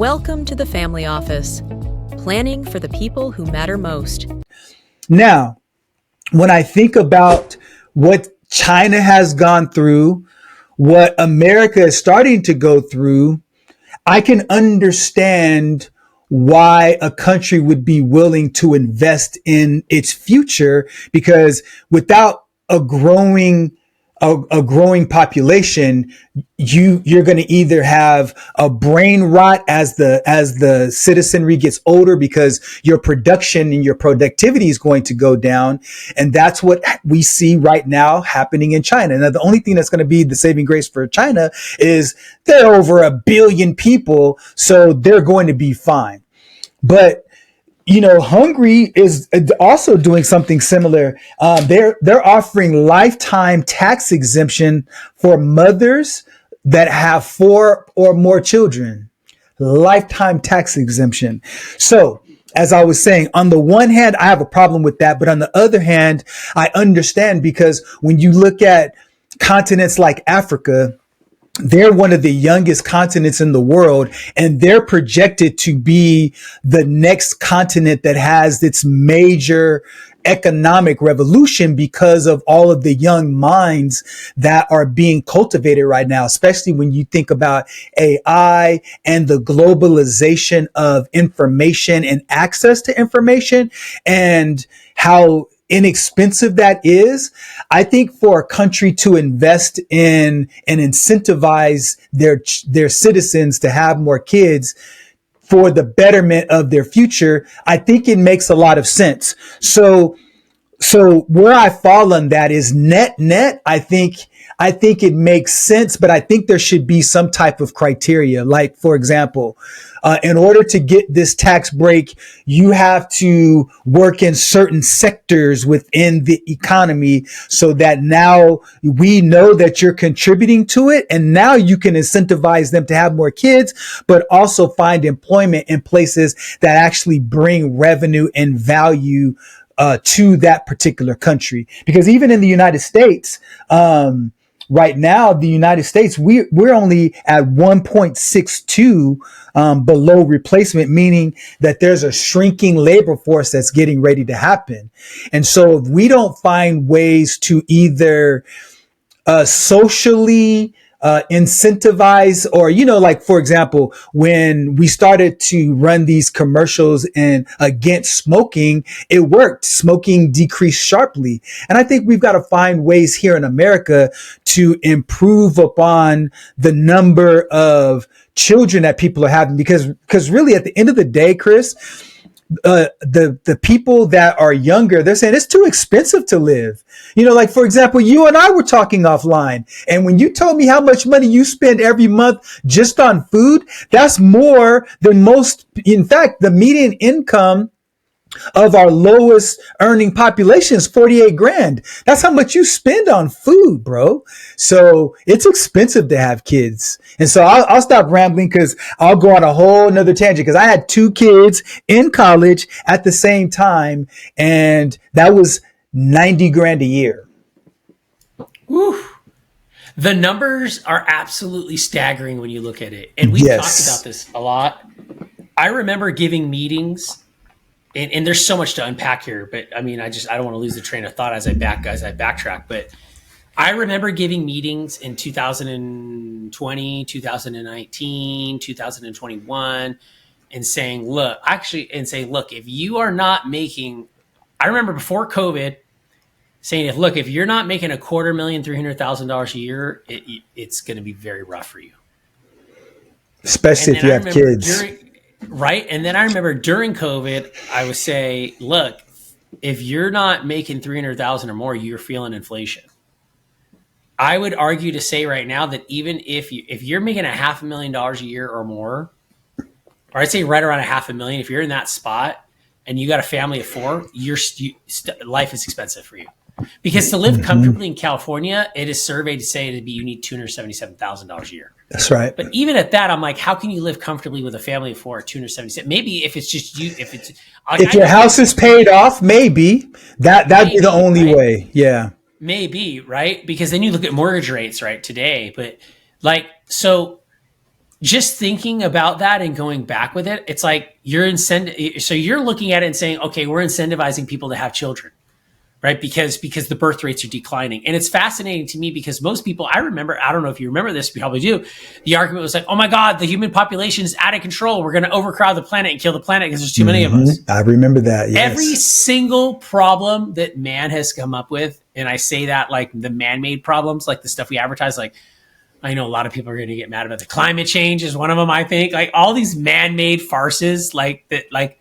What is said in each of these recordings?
Welcome to the Family Office, planning for the people who matter most. Now, when I think about what China has gone through, what America is starting to go through, I can understand why a country would be willing to invest in its future, because without a growing population, you're going to either have a brain rot as the citizenry gets older, because your production and your productivity is going to go down. And that's what we see right now happening in China. Now, the only thing that's going to be the saving grace for China is they're over 1 billion people, so they're going to be fine. But Hungary is also doing something similar. They're offering lifetime tax exemption for mothers that have 4 or more children. Lifetime tax exemption. So, as I was saying, on the one hand, I have a problem with that, but on the other hand, I understand, because when you look at continents like Africa, they're one of the youngest continents in the world, and they're projected to be the next continent that has its major economic revolution because of all of the young minds that are being cultivated right now, especially when you think about AI and the globalization of information and access to information and how inexpensive that is. I think for a country to invest in and incentivize their citizens to have more kids for the betterment of their future, I think it makes a lot of sense. So where I fall on that is net. I think it makes sense, but I think there should be some type of criteria. Like, for example, in order to get this tax break, you have to work in certain sectors within the economy, so that now we know that you're contributing to it. And now you can incentivize them to have more kids, but also find employment in places that actually bring revenue and value to that particular country. Because even in the United States, right now, the United States, we're only at 1.62 below replacement, meaning that there's a shrinking labor force that's getting ready to happen. And so if we don't find ways to either socially incentivize, or, like, for example, when we started to run these commercials and against smoking, it worked. Smoking decreased sharply. And I think we've got to find ways here in America to improve upon the number of children that people are having, because really at the end of the day, Chris, the people that are younger, they're saying it's too expensive to live. Like, for example, you and I were talking offline, and when you told me how much money you spend every month just on food, that's more than most. In fact, the median income of our lowest earning population is 48 grand. That's how much you spend on food, bro. So it's expensive to have kids. And so I'll stop rambling, because I'll go on a whole nother tangent, because I had 2 kids in college at the same time, and that was 90 grand a year. Woo. The numbers are absolutely staggering when you look at it. And we've talked about this a lot. I remember giving meetings, and there's so much to unpack here, but I mean, I don't want to lose the train of thought as I backtrack. But I remember giving meetings in 2020, 2019, 2021, and saying, look, if you are not making, I remember before COVID saying, if you're not making $250,000, $300,000 a year, it's going to be very rough for you. Especially if you have kids. Right. And then I remember during COVID, I would say, look, if you're not making 300,000 or more, you're feeling inflation. I would argue to say right now that even if you're making $500,000 a year or more, or I'd say right around $500,000, if you're in that spot and you got a family of 4, life is expensive for you. Because to live comfortably in California, it is surveyed to say you need $277,000 a year. That's right. But even at that, I'm like, how can you live comfortably with a family of 4 at $277,000? Maybe if it's just you, if your house is paid off, maybe that'd be the only way. Yeah. Maybe, right? Because then you look at mortgage rates, right, today. But so just thinking about that and going back with it, it's like so you're looking at it and saying, okay, we're incentivizing people to have children, right? Because the birth rates are declining. And it's fascinating to me because most people, I don't know if you remember this, you probably do. The argument was like, oh my God, the human population is out of control. We're going to overcrowd the planet and kill the planet because there's too many of us. I remember that. Yes. Every single problem that man has come up with, and I say that like the man-made problems, like the stuff we advertise, like I know a lot of people are going to get mad about the climate change is one of them, I think. Like all these man-made farces, like that, like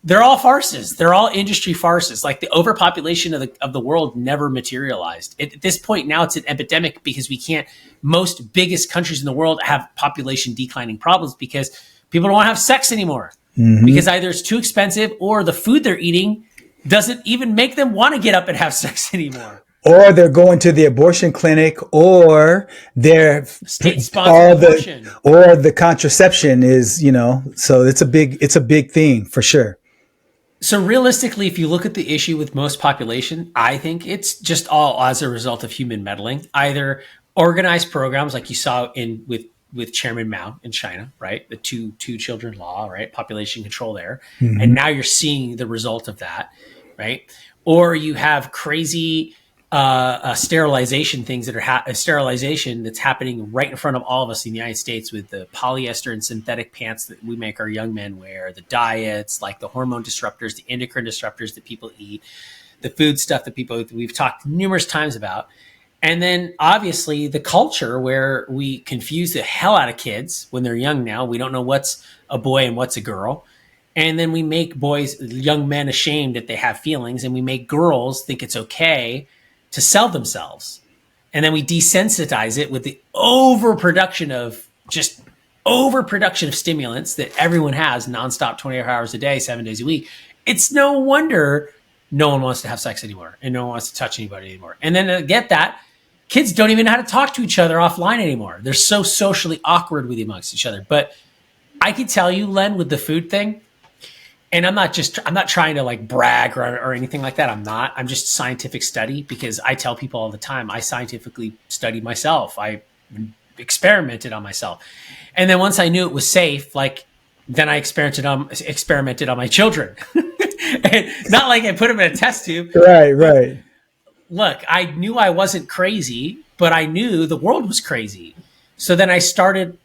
they're all farces. They're all industry farces. Like the overpopulation of the world never materialized. At this point now, it's an epidemic because most biggest countries in the world have population declining problems because people don't want to have sex anymore. Because either it's too expensive or the food they're eating doesn't even make them want to get up and have sex anymore. Or they're going to the abortion clinic, or they're state-sponsored abortion, or the contraception is, so it's a big thing for sure. So realistically, if you look at the issue with most population, I think it's just all as a result of human meddling, either organized programs like you saw with Chairman Mao in China, right? The two children law, right? Population control there. And now you're seeing the result of that, right? Or you have crazy sterilization things that are sterilization that's happening right in front of all of us in the United States with the polyester and synthetic pants that we make our young men wear, the diets, like the hormone disruptors, the endocrine disruptors that people eat, the food stuff that we've talked numerous times about. And then obviously the culture where we confuse the hell out of kids when they're young now. We don't know what's a boy and what's a girl. And then we make young men ashamed that they have feelings, and we make girls think it's okay to sell themselves. And then we desensitize it with the overproduction of stimulants that everyone has nonstop 24 hours a day, 7 days a week. It's no wonder no one wants to have sex anymore and no one wants to touch anybody anymore. And then to get that, kids don't even know how to talk to each other offline anymore. They're so socially awkward with amongst each other. But I can tell you, Len, with the food thing, and I'm not trying to like brag or anything like that. I'm just scientific study, because I tell people all the time, I scientifically studied myself. I experimented on myself. And then once I knew it was safe, then I experimented on my children. Not like I put them in a test tube. Right. Look, I knew I wasn't crazy, but I knew the world was crazy. So then I started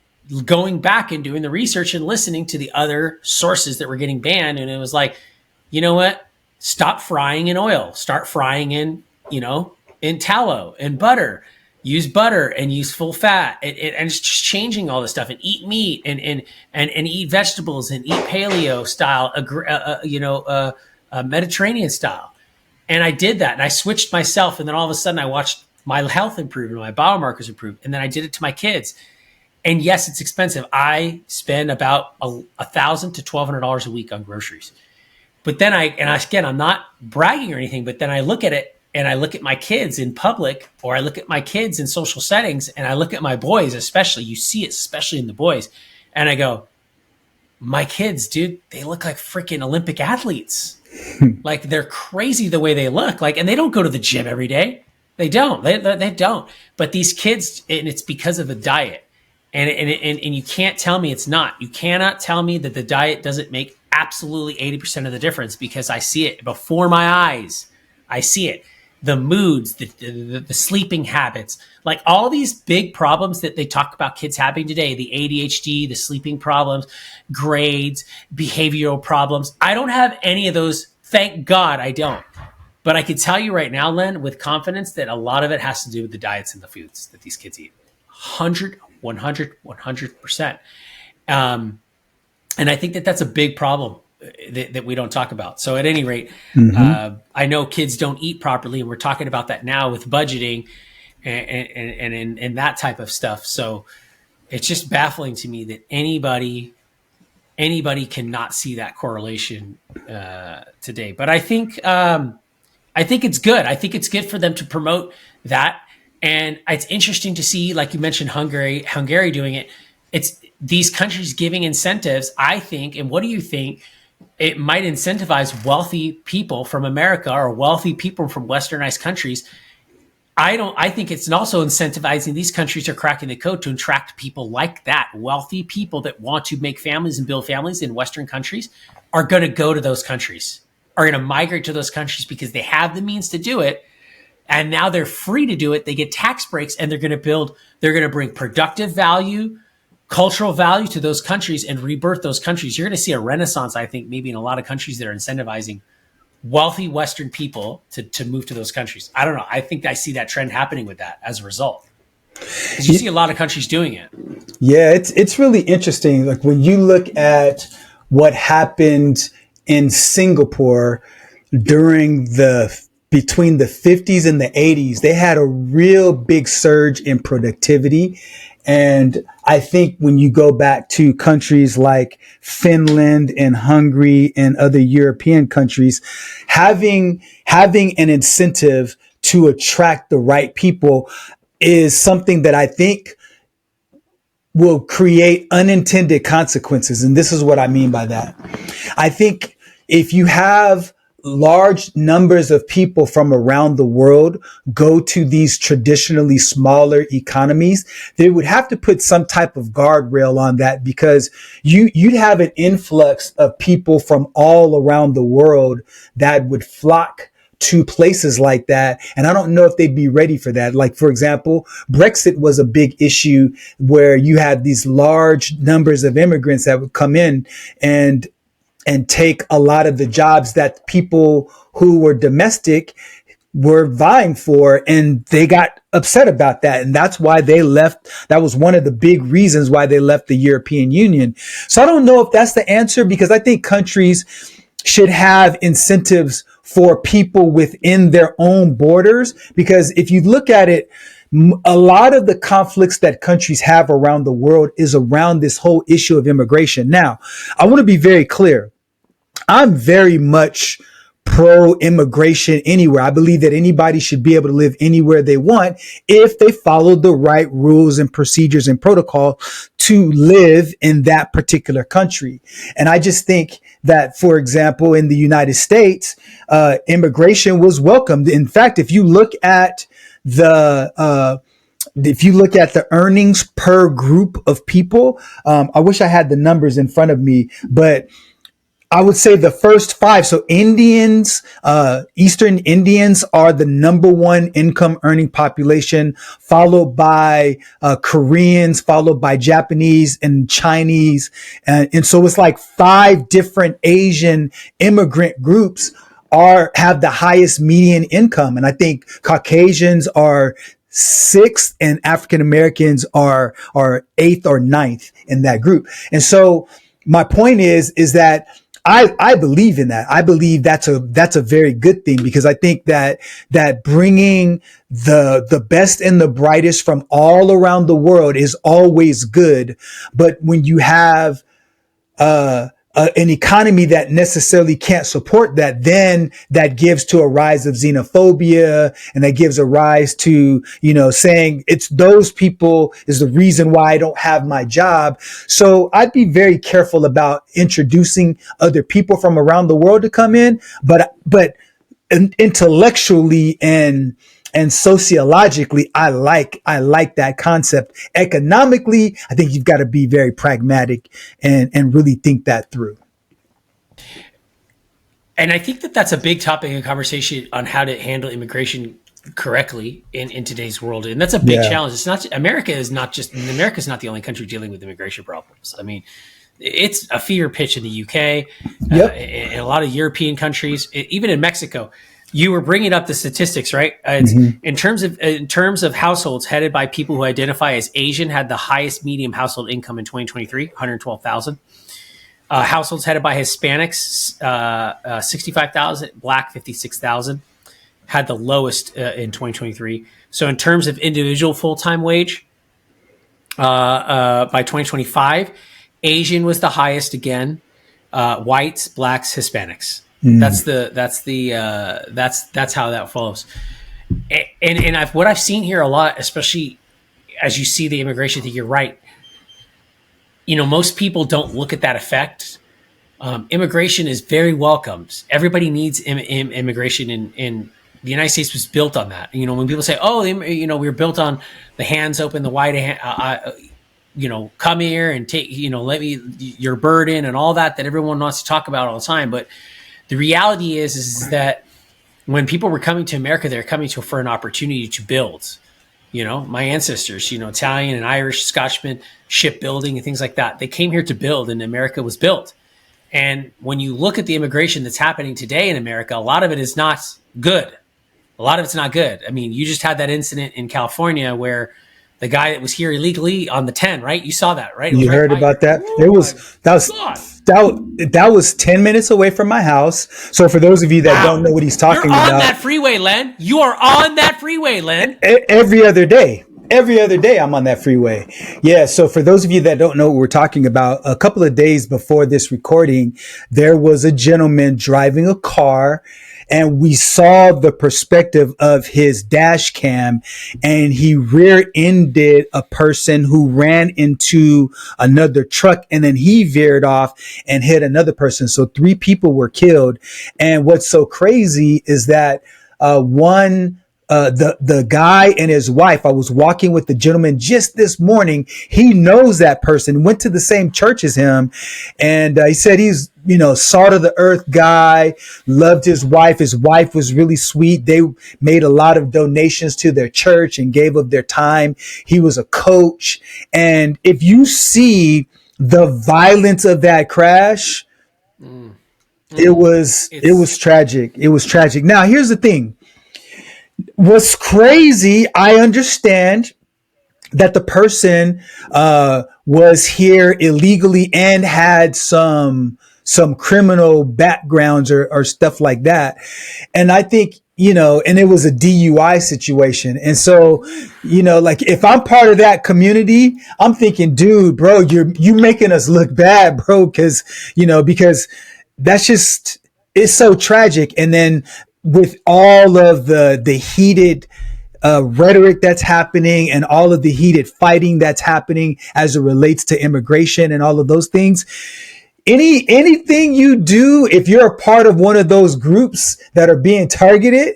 going back and doing the research and listening to the other sources that were getting banned. And it was like, you know what? Stop frying in oil. Start frying in tallow and butter. Use butter and use full fat. And it's just changing all this stuff, and eat meat and eat vegetables and eat paleo style, Mediterranean style. And I did that, and I switched myself. And then all of a sudden I watched my health improve and my biomarkers improve. And then I did it to my kids. And yes, it's expensive. I spend about $1,000 to $1,200 a week on groceries. But then I'm not bragging or anything, but then I look at it and I look at my kids in public, or I look at my kids in social settings, and I look at my boys, especially, you see it, especially in the boys. And I go, my kids, dude, they look like freaking Olympic athletes. Like they're crazy the way they look. And they don't go to the gym every day. They don't. They don't. But these kids, and it's because of the diet. And you can't tell me it's not. You cannot tell me that the diet doesn't make absolutely 80% of the difference, because I see it before my eyes. I see it. The moods, the sleeping habits, like all these big problems that they talk about kids having today, the ADHD, the sleeping problems, grades, behavioral problems. I don't have any of those. Thank God I don't. But I can tell you right now, Len, with confidence, that a lot of it has to do with the diets and the foods that these kids eat. 100%. And I think that that's a big problem that we don't talk about. So at any rate, I know kids don't eat properly, and we're talking about that now with budgeting and that type of stuff. So it's just baffling to me that anybody cannot see that correlation today. But I think it's good. I think it's good for them to promote that. And it's interesting to see, like you mentioned, Hungary doing it. It's these countries giving incentives, I think. And what do you think? It might incentivize wealthy people from America or wealthy people from westernized countries I think it's also incentivizing these countries are cracking the code to attract people like that. Wealthy people that want to make families and build families in Western countries are going to go to those countries, are going to migrate to those countries because they have the means to do it. And now they're free to do it. They get tax breaks, and they're going to bring productive value, cultural value to those countries and rebirth those countries. You're going to see a renaissance, I think, maybe in a lot of countries that are incentivizing wealthy Western people to move to those countries. I don't know. I think I see that trend happening with that as a result. Because you see a lot of countries doing it. Yeah, it's really interesting. Like when you look at what happened in Singapore between the 50s and the 80s, they had a real big surge in productivity. And I think when you go back to countries like Finland and Hungary and other European countries, having an incentive to attract the right people is something that I think will create unintended consequences. And this is what I mean by that. I think if you have large numbers of people from around the world go to these traditionally smaller economies, they would have to put some type of guardrail on that, because you'd have an influx of people from all around the world that would flock to places like that. And I don't know if they'd be ready for that. Like, for example, Brexit was a big issue where you had these large numbers of immigrants that would come in and take a lot of the jobs that people who were domestic were vying for, and they got upset about that. And that's why they left. That was one of the big reasons why they left the European Union. So I don't know if that's the answer, because I think countries should have incentives for people within their own borders, because if you look at it, a lot of the conflicts that countries have around the world is around this whole issue of immigration. Now, I want to be very clear. I'm very much pro-immigration anywhere. I believe that anybody should be able to live anywhere they want if they follow the right rules and procedures and protocol to live in that particular country. And I just think that, for example, in the United States, immigration was welcomed. In fact, if you look at the earnings per group of people, I wish I had the numbers in front of me, but I would say the first five. So Indians, Eastern Indians are the number one income earning population, followed by Koreans, followed by Japanese and Chinese. And so it's like 5 different Asian immigrant groups have the highest median income. And I think Caucasians are 6th and African Americans are 8th or 9th in that group. And so my point is that I believe in that. I believe that's a very good thing, because I think that bringing the best and the brightest from all around the world is always good. But when you have an economy that necessarily can't support that, then that gives to a rise of xenophobia, and that gives a rise to, saying it's those people is the reason why I don't have my job. So I'd be very careful about introducing other people from around the world to come in, but intellectually and sociologically, I like that concept. Economically, I think you've got to be very pragmatic and really think that through. And I think that that's a big topic of conversation on how to handle immigration correctly in today's world. And that's a big challenge. It's not, America is not the only country dealing with immigration problems. I mean, it's a fever pitch in the UK, in a lot of European countries, even in Mexico. You were bringing up the statistics, right? In terms of households headed by people who identify as Asian, had the highest median household income in 2023, $112,000. Households headed by Hispanics, $65,000, Black $56,000, had the lowest in 2023. So in terms of individual full-time wage, by 2025, Asian was the highest again. Whites, Blacks, Hispanics. That's how that flows. And what I've seen here a lot, especially as you see the immigration thing, you're right. Most people don't look at that effect. Immigration is very welcomed. Everybody needs immigration in the United States was built on that. When people say, "Oh, we were built on the hands open, the wide hand," come here and take, let me your burden and all that everyone wants to talk about all the time. But the reality is that when people were coming to America, they're coming to for an opportunity to build. My ancestors, Italian and Irish, Scotchmen, shipbuilding and things like that. They came here to build, and America was built. And when you look at the immigration that's happening today in America, a lot of it is not good. A lot of it's not good. I mean, you just had that incident in California where the guy that was here illegally on the 10, right? You saw that, right? You heard about that? That was 10 minutes away from my house. So for those of you that don't know what he's talking about. You're on that freeway, Len. You are on that freeway, Len. Every other day. Every other day I'm on that freeway. Yeah. So for those of you that don't know what we're talking about, a couple of days before this recording, there was a gentleman driving a car, and we saw the perspective of his dash cam, and he rear-ended a person who ran into another truck, and then he veered off and hit another person. So 3 people were killed. And what's so crazy is that the guy and his wife, I was walking with the gentleman just this morning. He knows that person, went to the same church as him. And he said he's, salt of the earth guy, loved his wife. His wife was really sweet. They made a lot of donations to their church and gave of their time. He was a coach. And if you see the violence of that crash, it was tragic. It was tragic. Now, here's the thing. What's crazy, I understand that the person was here illegally and had some criminal backgrounds or stuff like that. And I think, and it was a DUI situation. And so, like if I'm part of that community, I'm thinking, dude, bro, you making us look bad, bro. Because that's just, it's so tragic. And then with all of the heated rhetoric that's happening and all of the heated fighting that's happening as it relates to immigration and all of those things, anything you do, if you're a part of one of those groups that are being targeted,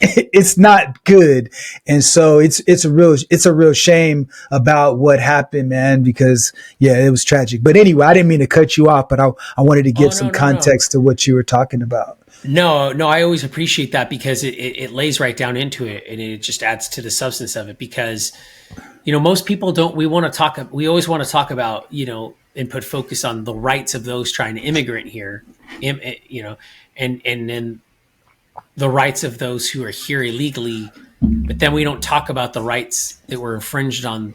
it's not good. And so it's a real shame about what happened, man, because it was tragic. But anyway, I didn't mean to cut you off, but I wanted to give some context to what you were talking about. No, I always appreciate that because it lays right down into it, and it just adds to the substance of it. Because, most people we always want to talk about, and put focus on the rights of those trying to immigrate here, and then the rights of those who are here illegally. But then we don't talk about the rights that were infringed on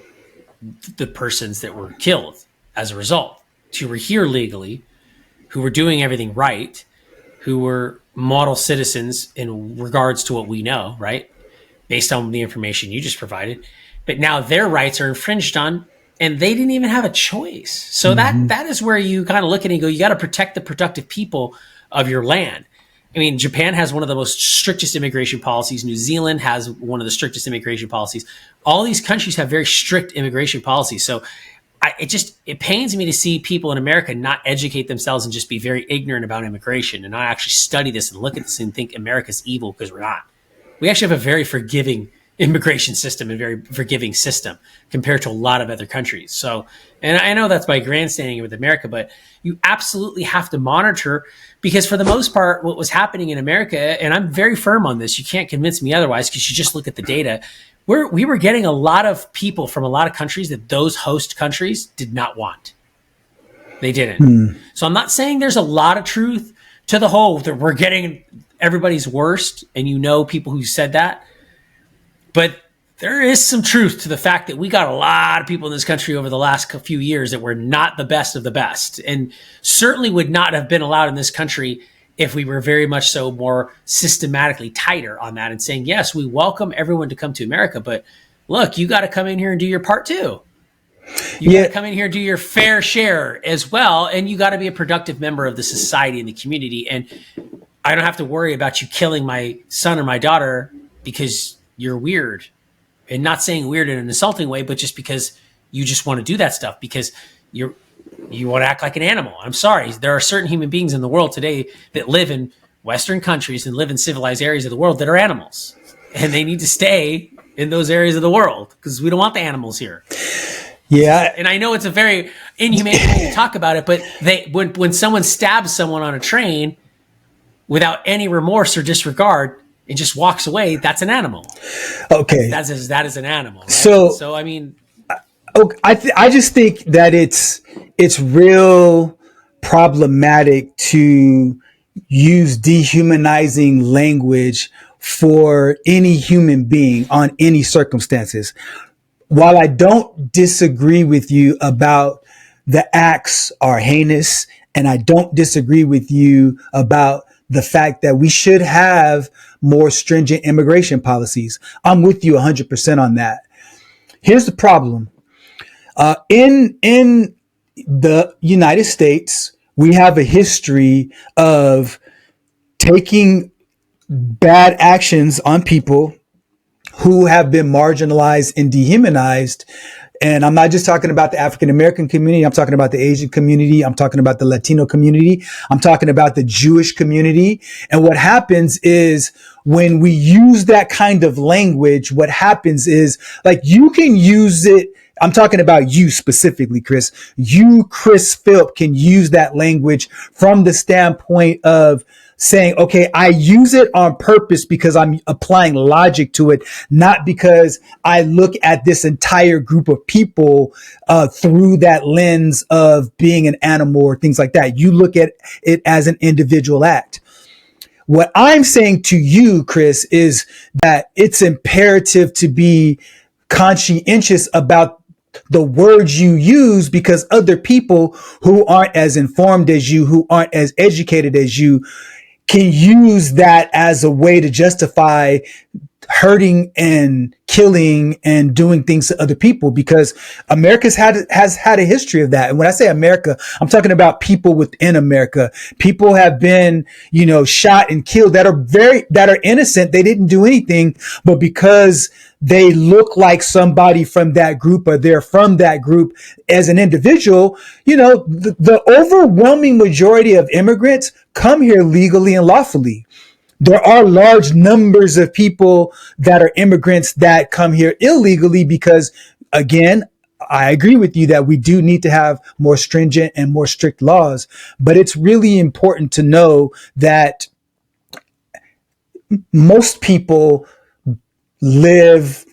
the persons that were killed as a result, who were here legally, who were doing everything right, who were model citizens in regards to what we know, right? Based on the information you just provided. But now their rights are infringed on, and they didn't even have a choice. So that is where you kind of look at it and go, you got to protect the productive people of your land. I mean, Japan has one of the most strictest immigration policies. New Zealand has one of the strictest immigration policies. All these countries have very strict immigration policies. So it pains me to see people in America not educate themselves and just be very ignorant about immigration. And I actually study this and look at this and think America's evil, because we're not. We actually have a very forgiving immigration system and very forgiving system compared to a lot of other countries. So, and I know that's by grandstanding with America, but you absolutely have to monitor, because for the most part, what was happening in America, and I'm very firm on this, you can't convince me otherwise because you just look at the data, we were getting a lot of people from a lot of countries that those host countries did not want. They didn't. So I'm not saying there's a lot of truth to the whole that we're getting everybody's worst, and people who said that. But there is some truth to the fact that we got a lot of people in this country over the last few years that were not the best of the best, and certainly would not have been allowed in this country if we were very much so more systematically tighter on that and saying, yes, we welcome everyone to come to America, but look, you got to come in here and do your part too. You got to come in here and do your fair share as well, and you got to be a productive member of the society and the community. And I don't have to worry about you killing my son or my daughter because you're weird, and not saying weird in an insulting way, but just because you just want to do that stuff because you want to act like an animal. I'm sorry. There are certain human beings in the world today that live in Western countries and live in civilized areas of the world that are animals, and they need to stay in those areas of the world because we don't want the animals here. Yeah. And I know it's a very inhumane way to talk about it, but when someone stabs someone on a train without any remorse or disregard and just walks away, that's an animal. Okay. That is an animal. Right? So I mean, I just think that it's real problematic to use dehumanizing language for any human being on any circumstances. While I don't disagree with you about the acts are heinous, and I don't disagree with you about the fact that we should have more stringent immigration policies, I'm with you 100% on that. Here's the problem. In the United States, we have a history of taking bad actions on people who have been marginalized and dehumanized. And I'm not just talking about the African American community. I'm talking about the Asian community. I'm talking about the Latino community. I'm talking about the Jewish community. And what happens is when we use that kind of language, what happens is like you can use it. I'm talking about you specifically, Chris. You, Chris Philp, can use that language from the standpoint of saying, okay, I use it on purpose because I'm applying logic to it, not because I look at this entire group of people through that lens of being an animal or things like that. You look at it as an individual act. What I'm saying to you, Chris, is that it's imperative to be conscientious about the words you use, because other people who aren't as informed as you, who aren't as educated as you, can use that as a way to justify hurting and killing and doing things to other people, because America's has had a history of that. And when I say America, I'm talking about people within America. People have been, shot and killed that are innocent. They didn't do anything, but because they look like somebody from that group or they're from that group as an individual, the overwhelming majority of immigrants come here legally and lawfully. There are large numbers of people that are immigrants that come here illegally because, again, I agree with you that we do need to have more stringent and more strict laws. But it's really important to know that most people live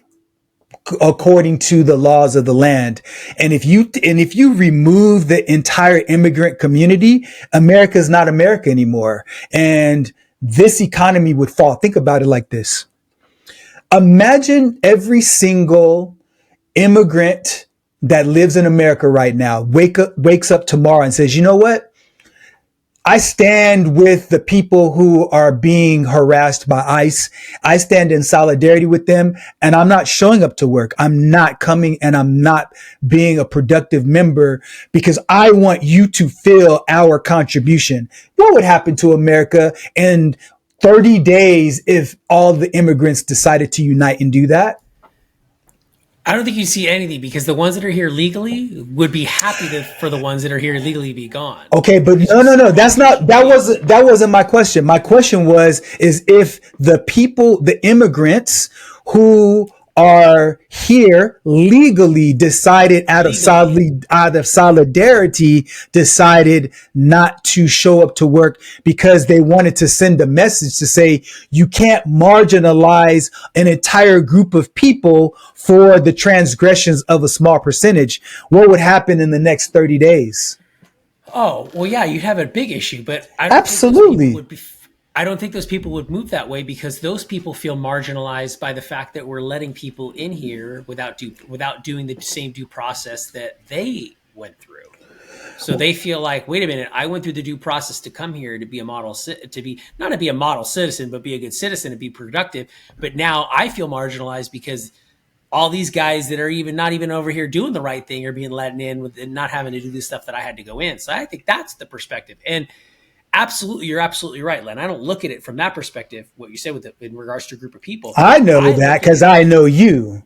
according to the laws of the land. And if you remove the entire immigrant community, America is not America anymore. And this economy would fall. Think about it like this. Imagine every single immigrant that lives in America right now wakes up tomorrow and says, you know what? I stand with the people who are being harassed by ICE. I stand in solidarity with them, and I'm not showing up to work. I'm not coming, and I'm not being a productive member because I want you to feel our contribution. What would happen to America in 30 days if all the immigrants decided to unite and do that? I don't think you see anything because the ones that are here legally would be happy for the ones that are here illegally be gone. Okay, but no. That wasn't my question. My question is if the immigrants who are here legally decided out of solidarity decided not to show up to work because they wanted to send a message to say you can't marginalize an entire group of people for the transgressions of a small percentage. What would happen in the next 30 days? Oh, well, yeah, you'd have a big issue, but I don't think those people would move that way because those people feel marginalized by the fact that we're letting people in here without doing the same due process that they went through. So they feel like, wait a minute, I went through the due process to come here to be not to be a model citizen, but be a good citizen and be productive. But now I feel marginalized because all these guys that are not even over here doing the right thing are being let in and not having to do the stuff that I had to go in. So I think that's the perspective. And absolutely, you're absolutely right, Len. I don't look at it from that perspective, what you said in regards to a group of people. I know that because I know you.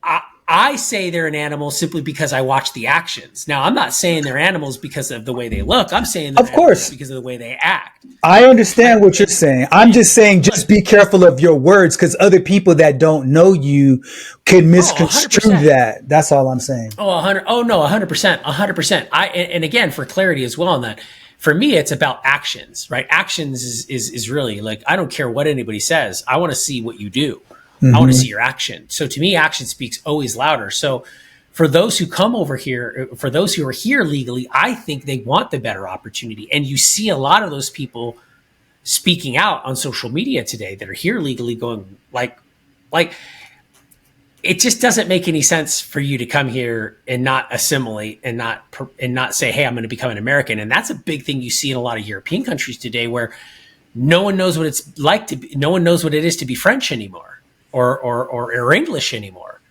I say they're an animal simply because I watch the actions. Now, I'm not saying they're animals because of the way they look. I'm saying they're animals because of the way they act. I understand what you're saying. I'm just saying, just be careful of your words, because other people that don't know you could misconstrue that. That's all I'm saying. Oh, 100. Oh no, 100%, 100%. And again, for clarity as well on that, for me, it's about actions, right? Actions is really like, I don't care what anybody says. I want to see what you do. I want to see your action. So to me, action speaks always louder. So for those who come over here, for those who are here legally, I think they want the better opportunity. And you see a lot of those people speaking out on social media today that are here legally, going like it just doesn't make any sense for you to come here and not assimilate and not say, hey, I'm going to become an American. And that's a big thing you see in a lot of European countries today, where no one knows what it's like to be, no one knows what it is to be French anymore. Or English anymore,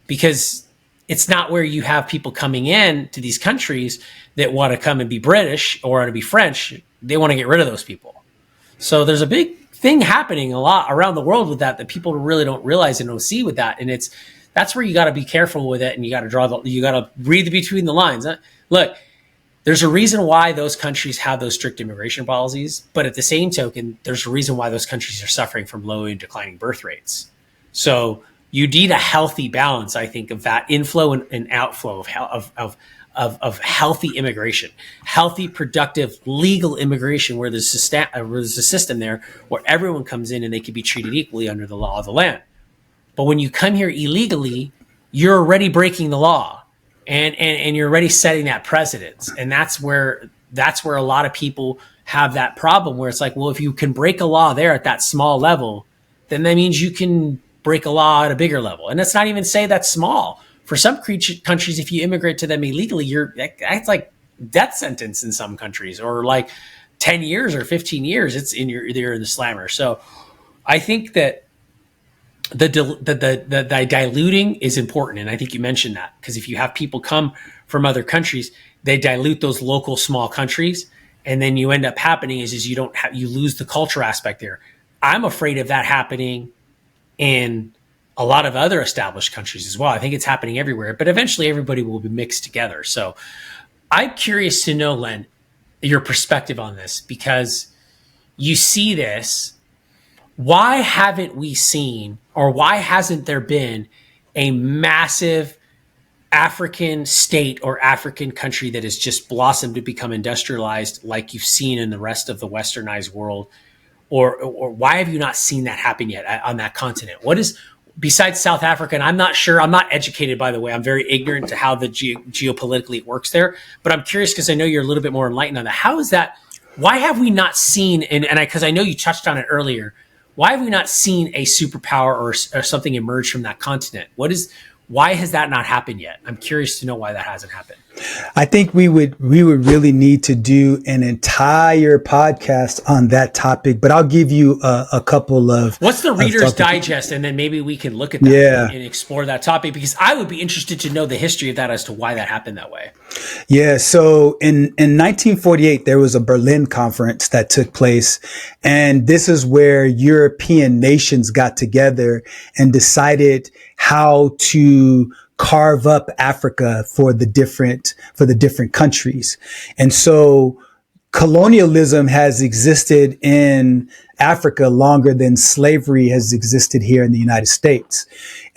because it's not where you have people coming in to these countries that want to come and be British or want to be French. They want to get rid of those people. So there's a big thing happening a lot around the world with that people really don't realize and don't see with that. And that's where you got to be careful with it, and you got to read between the lines. Look, there's a reason why those countries have those strict immigration policies, but at the same token, there's a reason why those countries are suffering from low and declining birth rates. So you need a healthy balance, I think, of that inflow and outflow of healthy immigration, healthy, productive, legal immigration, where there's a system there where everyone comes in and they can be treated equally under the law of the land. But when you come here illegally, you're already breaking the law, and you're already setting that precedence. And that's where a lot of people have that problem, where it's like, well, if you can break a law there at that small level, then that means you can break a law at a bigger level. And let's not even say that's small. For some countries, if you immigrate to them illegally, that's like death sentence in some countries, or like 10 years or 15 years. You're in the slammer. So I think that the diluting is important. And I think you mentioned that, because if you have people come from other countries, they dilute those local small countries. And then you end up happening is you lose the culture aspect there. I'm afraid of that happening in a lot of other established countries as well. I think it's happening everywhere, but eventually everybody will be mixed together. So I'm curious to know, Len, your perspective on this, because you see this. Why haven't we seen, or why hasn't there been a massive African state or African country that has just blossomed to become industrialized like you've seen in the rest of the westernized world? Or why have you not seen that happen yet on that continent? What is, besides South Africa, and I'm not sure, I'm not educated, by the way, I'm very ignorant to how the geopolitically it works there, but I'm curious because I know you're a little bit more enlightened on that. How is that? Why have we not seen, because I know you touched on it earlier, why have we not seen a superpower or something emerge from that continent? Why has that not happened yet? I'm curious to know why that hasn't happened. I think we would really need to do an entire podcast on that topic, but I'll give you a couple of. What's the Reader's Digest? And then maybe we can look at that and explore that topic, because I would be interested to know the history of that as to why that happened that way. Yeah. So in 1948, there was a Berlin conference that took place. And this is where European nations got together and decided how to carve up Africa for the different countries. And so colonialism has existed in Africa longer than slavery has existed here in the United States.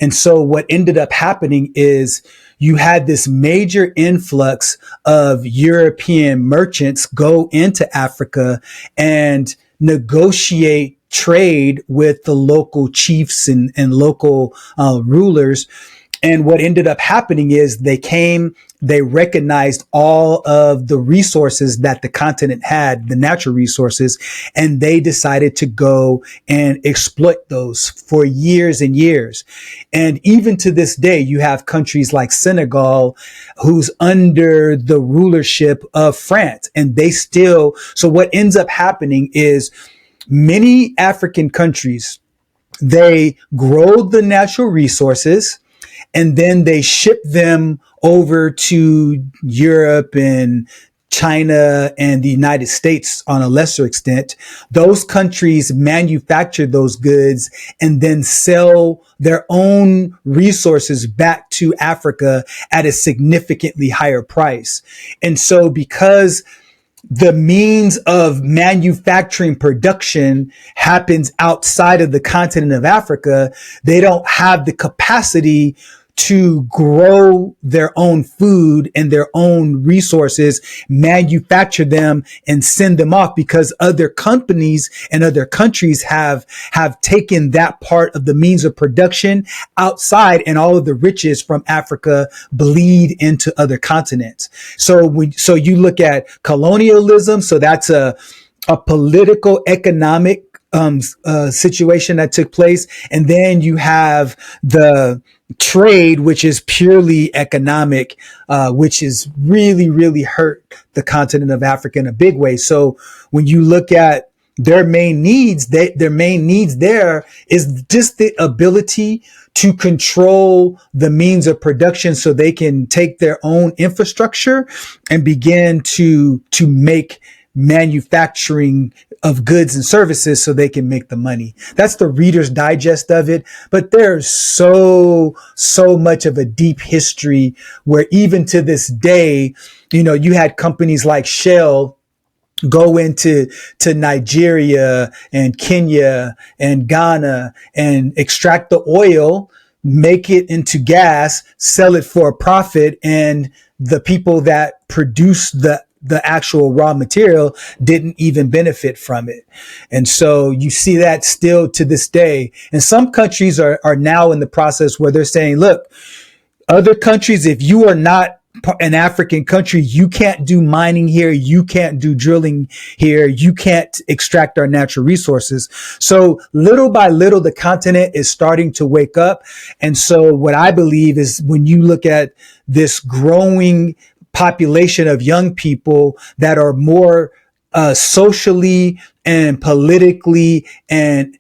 And so what ended up happening is you had this major influx of European merchants go into Africa and negotiate trade with the local chiefs and local rulers. And what ended up happening is they recognized all of the resources that the continent had, the natural resources, and they decided to go and exploit those for years and years. And even to this day, you have countries like Senegal, who's under the rulership of France, and so what ends up happening is many African countries, they grow the natural resources, and then they ship them over to Europe and China and the United States on a lesser extent, those countries manufacture those goods and then sell their own resources back to Africa at a significantly higher price. And so because the means of manufacturing production happens outside of the continent of Africa, they don't have the capacity to grow their own food and their own resources, manufacture them and send them off, because other companies and other countries have taken that part of the means of production outside, and all of the riches from Africa bleed into other continents. So you look at colonialism. So that's a political economic situation that took place. And then you have the trade, which is purely economic, which is really, really hurt the continent of Africa in a big way. So when you look at their main needs, their main needs there is just the ability to control the means of production so they can take their own infrastructure and begin to make manufacturing of goods and services so they can make the money. That's the Reader's Digest of it. But there's so much of a deep history where even to this day, you had companies like Shell go into Nigeria and Kenya and Ghana and extract the oil, make it into gas, sell it for a profit, and the people that produce the actual raw material didn't even benefit from it. And so you see that still to this day. And some countries are now in the process where they're saying, look, other countries, if you are not an African country, you can't do mining here. You can't do drilling here. You can't extract our natural resources. So little by little, the continent is starting to wake up. And so what I believe is when you look at this growing population of young people that are more socially and politically and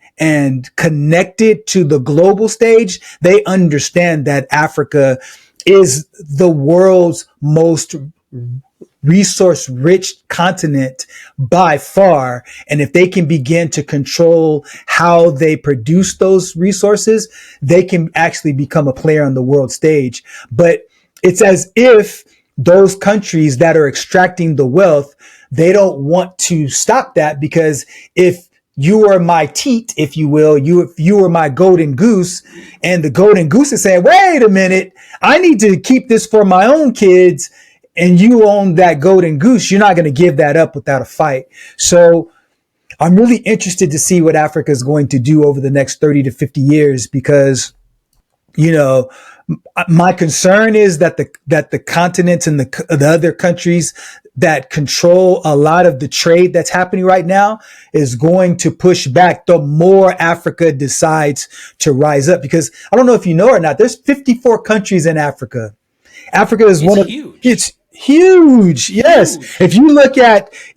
connected to the global stage, they understand that Africa is the world's most resource-rich continent by far. And if they can begin to control how they produce those resources, they can actually become a player on the world stage. But it's as if those countries that are extracting the wealth, they don't want to stop that, because if you are my teat, if you will, if you are my golden goose, and the golden goose is saying, wait a minute, I need to keep this for my own kids, and you own that golden goose, you're not going to give that up without a fight. So I'm really interested to see what Africa is going to do over the next 30 to 50 years, because, my concern is that the continents and the other countries that control a lot of the trade that's happening right now is going to push back the more Africa decides to rise up. Because I don't know if you know or not, there's 54 countries in Africa. Africa is it's huge. Yes. Huge.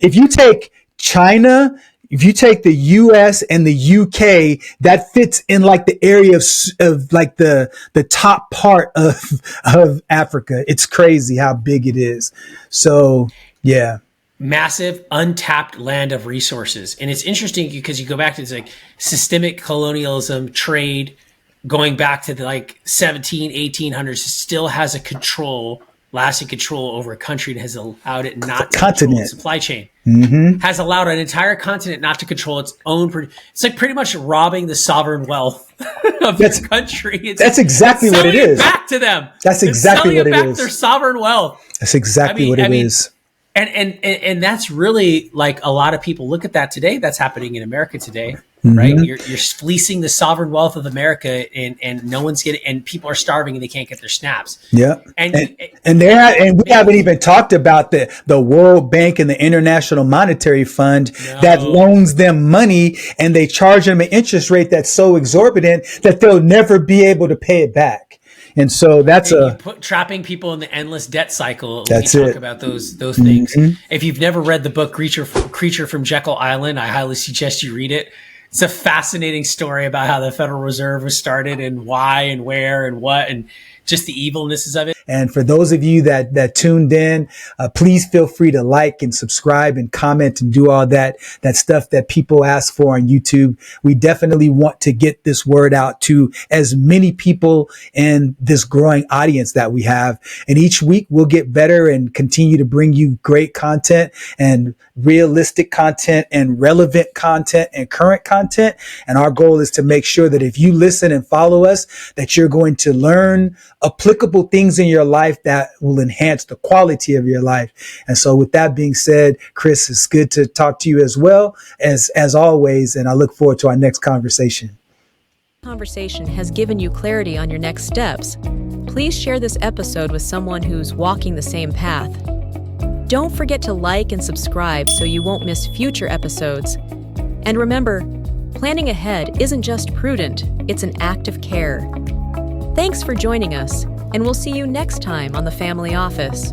If you take China, if you take the US and the UK, that fits in like the area of like the top part of Africa. It's crazy how big it is. So, yeah. Massive untapped land of resources. And it's interesting because you go back to it's like systemic colonialism, trade, going back to the like 1800s, still has a lasting control over a country, and has allowed it not to control its supply chain. Mm-hmm. Has allowed an entire continent not to control its own. It's like pretty much robbing the sovereign wealth of your country. That's exactly what it is. Back to them. That's exactly what it is. Their sovereign wealth. That's exactly what it is. And that's really like a lot of people look at that today. That's happening in America today, right? You're fleecing the sovereign wealth of America, and no one's getting, and people are starving and they can't get their snaps. Yeah, and we haven't even talked about the World Bank and the International Monetary Fund that loans them money, and they charge them an interest rate that's so exorbitant that they'll never be able to pay it back. And so that's trapping people in the endless debt cycle. That's talk about those things. If you've never read the book Creature from Jekyll Island, I highly suggest you read it. It's a fascinating story about how the Federal Reserve was started and why and where and what, and just the evilnesses of it. And for those of you that tuned in, please feel free to like and subscribe and comment and do all that stuff that people ask for on YouTube. We definitely want to get this word out to as many people in this growing audience that we have. And each week we'll get better and continue to bring you great content and realistic content and relevant content and current content. And our goal is to make sure that if you listen and follow us, that you're going to learn applicable things in your life that will enhance the quality of your life. And so with that being said, Chris, it's good to talk to you as well as always. And I look forward to our next conversation. Conversation has given you clarity on your next steps. Please share this episode with someone who's walking the same path. Don't forget to like and subscribe so you won't miss future episodes. And remember, planning ahead isn't just prudent, it's an act of care. Thanks for joining us, and we'll see you next time on The Family Office.